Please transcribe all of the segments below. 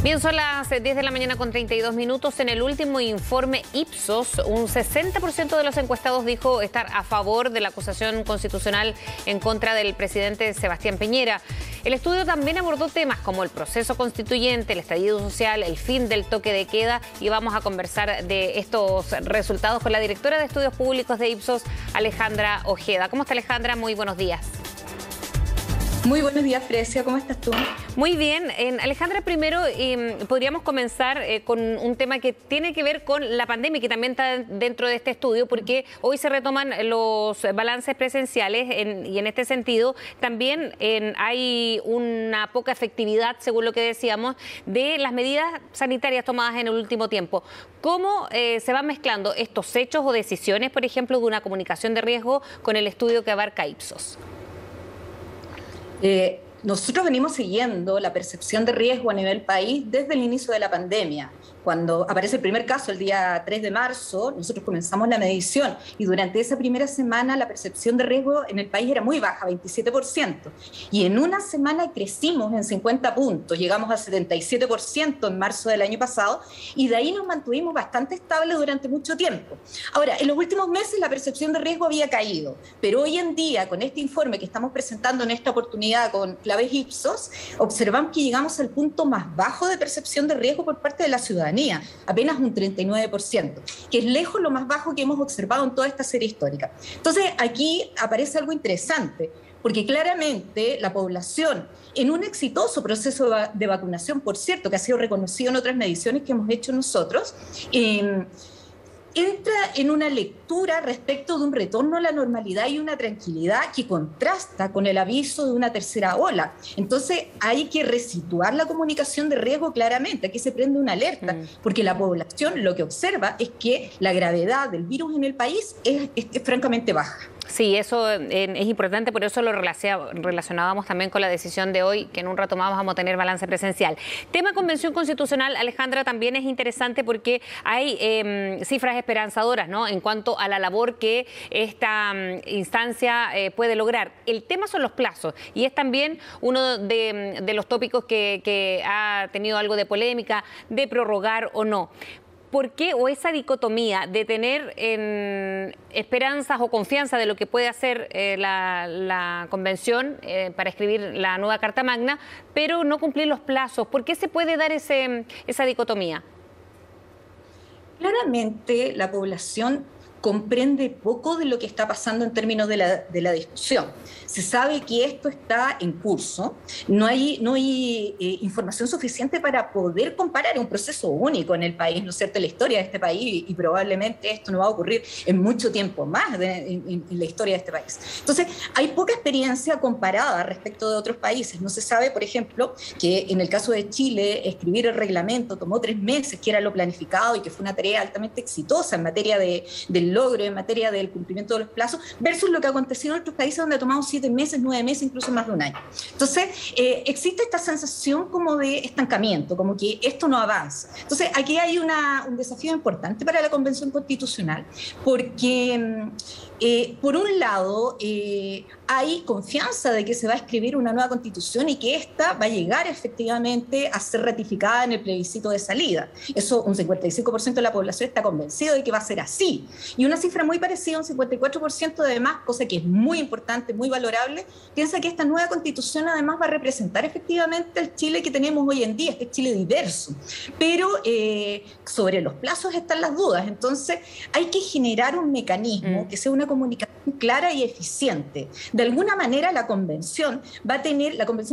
Bien, son las 10 de la mañana con 32 minutos. En el último informe Ipsos, un 60% de los encuestados dijo estar a favor de la acusación constitucional en contra del presidente Sebastián Piñera. El estudio también abordó temas como el proceso constituyente, el estallido social, el fin del toque de queda, y vamos a conversar de estos resultados con la directora de Estudios Públicos de Ipsos, Alejandra Ojeda. ¿Cómo está, Alejandra? Muy buenos días. Muy buenos días, Frecia. ¿Cómo estás tú? Muy bien. Alejandra, primero podríamos comenzar con un tema que tiene que ver con la pandemia, que también está dentro de este estudio, porque hoy se retoman los balances presenciales y en este sentido también hay una poca efectividad, según lo que decíamos, de las medidas sanitarias tomadas en el último tiempo. ¿Cómo se van mezclando estos hechos o decisiones, por ejemplo, de una comunicación de riesgo con el estudio que abarca Ipsos? Nosotros venimos siguiendo la percepción de riesgo a nivel país desde el inicio de la pandemia. Cuando aparece el primer caso el día 3 de marzo, nosotros comenzamos la medición y durante esa primera semana la percepción de riesgo en el país era muy baja, 27%. Y en una semana crecimos en 50 puntos, llegamos a 77% en marzo del año pasado y de ahí nos mantuvimos bastante estables durante mucho tiempo. Ahora, en los últimos meses la percepción de riesgo había caído, pero hoy en día con este informe que estamos presentando en esta oportunidad con claves Ipsos, observamos que llegamos al punto más bajo de percepción de riesgo por parte de la ciudadanía. Apenas un 39%, que es lejos lo más bajo que hemos observado en toda esta serie histórica. Entonces, aquí aparece algo interesante, porque claramente la población, en un exitoso proceso de vacunación, por cierto, que ha sido reconocido en otras mediciones que hemos hecho nosotros, entra en una lectura respecto de un retorno a la normalidad y una tranquilidad que contrasta con el aviso de una tercera ola. Entonces hay que resituar la comunicación de riesgo claramente, aquí se prende una alerta, porque la población lo que observa es que la gravedad del virus en el país es francamente baja. Sí, eso es importante, por eso lo relacionábamos también con la decisión de hoy, que en un rato más vamos a tener balance presencial. Tema Convención Constitucional, Alejandra, también es interesante porque hay cifras esperanzadoras, ¿no?, en cuanto a la labor que esta instancia puede lograr. El tema son los plazos y es también uno de los tópicos que ha tenido algo de polémica, de prorrogar o no. ¿Por qué, o esa dicotomía de tener esperanzas o confianza de lo que puede hacer la convención para escribir la nueva Carta Magna, pero no cumplir los plazos? ¿Por qué se puede dar esa dicotomía? Claramente la población comprende poco de lo que está pasando en términos de la discusión. Se sabe que esto está en curso, no hay información suficiente para poder comparar un proceso único en el país, ¿no es cierto?, en la historia de este país, y probablemente esto no va a ocurrir en mucho tiempo más en la historia de este país. Entonces, hay poca experiencia comparada respecto de otros países. No se sabe, por ejemplo, que en el caso de Chile, escribir el reglamento tomó 3 meses, que era lo planificado y que fue una tarea altamente exitosa en materia del logro, en materia del cumplimiento de los plazos, versus lo que ha acontecido en otros países donde ha tomado 7 meses, 9 meses, incluso más de un año. Entonces, existe esta sensación como de estancamiento, como que esto no avanza. Entonces, aquí hay un desafío importante para la Convención Constitucional, porque por un lado hay confianza de que se va a escribir una nueva Constitución y que esta va a llegar efectivamente a ser ratificada en el plebiscito de salida. Eso, un 55% de la población está convencido de que va a ser así. Y una cifra muy parecida, un 54% además, cosa que es muy importante, muy valorable, piensa que esta nueva Constitución además va a representar efectivamente el Chile que tenemos hoy en día, este Chile diverso. Pero sobre los plazos están las dudas. Entonces hay que generar un mecanismo que sea una comunicación clara y eficiente. De alguna manera la Convención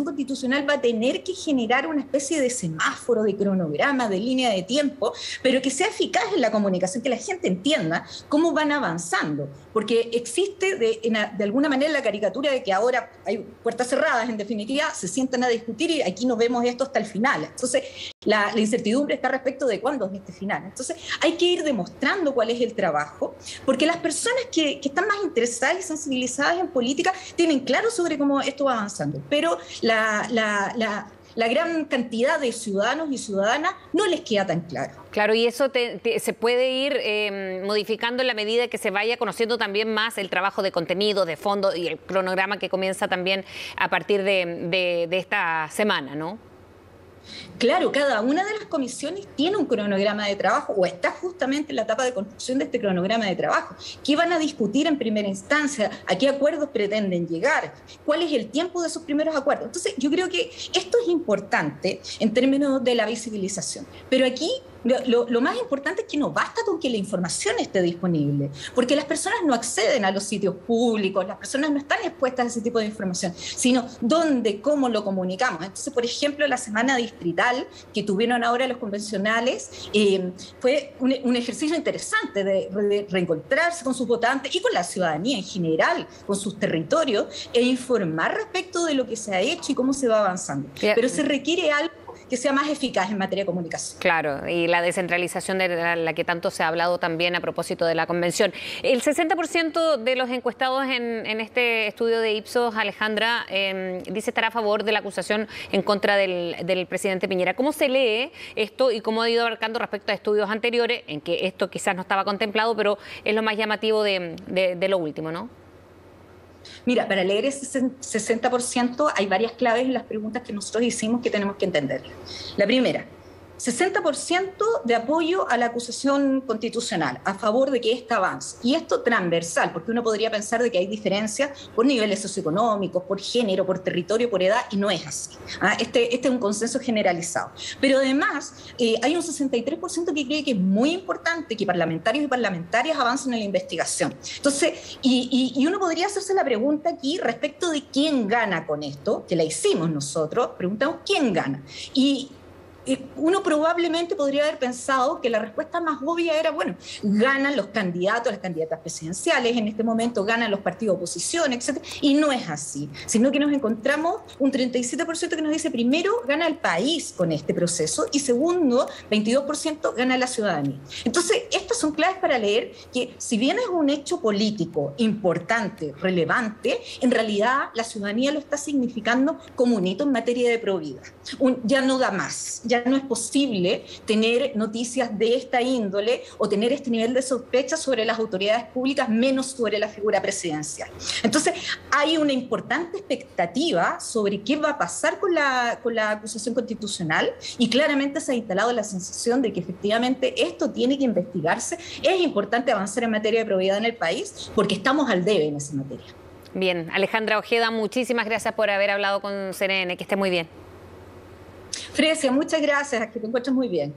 Constitucional va a tener que generar una especie de semáforo, de cronograma, de línea de tiempo, pero que sea eficaz en la comunicación, que la gente entienda cómo van avanzando, porque existe de alguna manera la caricatura de que ahora hay puertas cerradas, en definitiva, se sientan a discutir y aquí nos vemos esto hasta el final. Entonces, la incertidumbre está respecto de cuándo es este final. Entonces, hay que ir demostrando cuál es el trabajo, porque las personas que están más interesadas y sensibilizadas en política tienen claro sobre cómo esto va avanzando, pero la gran cantidad de ciudadanos y ciudadanas no les queda tan claro. Claro, y eso se puede ir modificando en la medida que se vaya conociendo también más el trabajo de contenido, de fondo y el cronograma que comienza también a partir de esta semana, ¿no? Claro, cada una de las comisiones tiene un cronograma de trabajo o está justamente en la etapa de construcción de este cronograma de trabajo. ¿Qué van a discutir en primera instancia? ¿A qué acuerdos pretenden llegar? ¿Cuál es el tiempo de esos primeros acuerdos? Entonces, yo creo que esto es importante en términos de la visibilización. Pero aquí lo más importante es que no basta con que la información esté disponible, porque las personas no acceden a los sitios públicos, las personas no están expuestas a ese tipo de información, sino dónde, cómo lo comunicamos. Entonces, por ejemplo, la semana distrital que tuvieron ahora los convencionales fue un ejercicio interesante de reencontrarse con sus votantes y con la ciudadanía en general, con sus territorios, e informar respecto de lo que se ha hecho y cómo se va avanzando. Pero se requiere algo que sea más eficaz en materia de comunicación. Claro, y la descentralización de la que tanto se ha hablado también a propósito de la convención. El 60% de los encuestados en este estudio de Ipsos, Alejandra, dice estar a favor de la acusación en contra del presidente Piñera. ¿Cómo se lee esto y cómo ha ido abarcando respecto a estudios anteriores, en que esto quizás no estaba contemplado, pero es lo más llamativo de lo último, ¿no? Mira, para leer ese 60% hay varias claves en las preguntas que nosotros hicimos que tenemos que entender. La primera, 60% de apoyo a la acusación constitucional, a favor de que ésta avance. Y esto transversal, porque uno podría pensar de que hay diferencias por niveles socioeconómicos, por género, por territorio, por edad, y no es así. Este es un consenso generalizado. Pero además, hay un 63% que cree que es muy importante que parlamentarios y parlamentarias avancen en la investigación. Entonces, y uno podría hacerse la pregunta aquí respecto de quién gana con esto, que la hicimos nosotros, preguntamos quién gana. Y uno probablemente podría haber pensado que la respuesta más obvia era, bueno, ganan los candidatos, las candidatas presidenciales, en este momento ganan los partidos de oposición, etcétera, y no es así, sino que nos encontramos un 37% que nos dice, primero, gana el país con este proceso, y segundo, 22% gana la ciudadanía. Entonces, estas son claves para leer que, si bien es un hecho político importante, relevante, en realidad la ciudadanía lo está significando como un hito en materia de probidad. Ya no da más, ya no es posible tener noticias de esta índole o tener este nivel de sospecha sobre las autoridades públicas, menos sobre la figura presidencial. Entonces, hay una importante expectativa sobre qué va a pasar con la acusación constitucional y claramente se ha instalado la sensación de que efectivamente esto tiene que investigarse. Es importante avanzar en materia de probidad en el país porque estamos al debe en esa materia. Bien, Alejandra Ojeda, muchísimas gracias por haber hablado con CNN. Que esté muy bien. Frecia, muchas gracias, que te encuentres muy bien.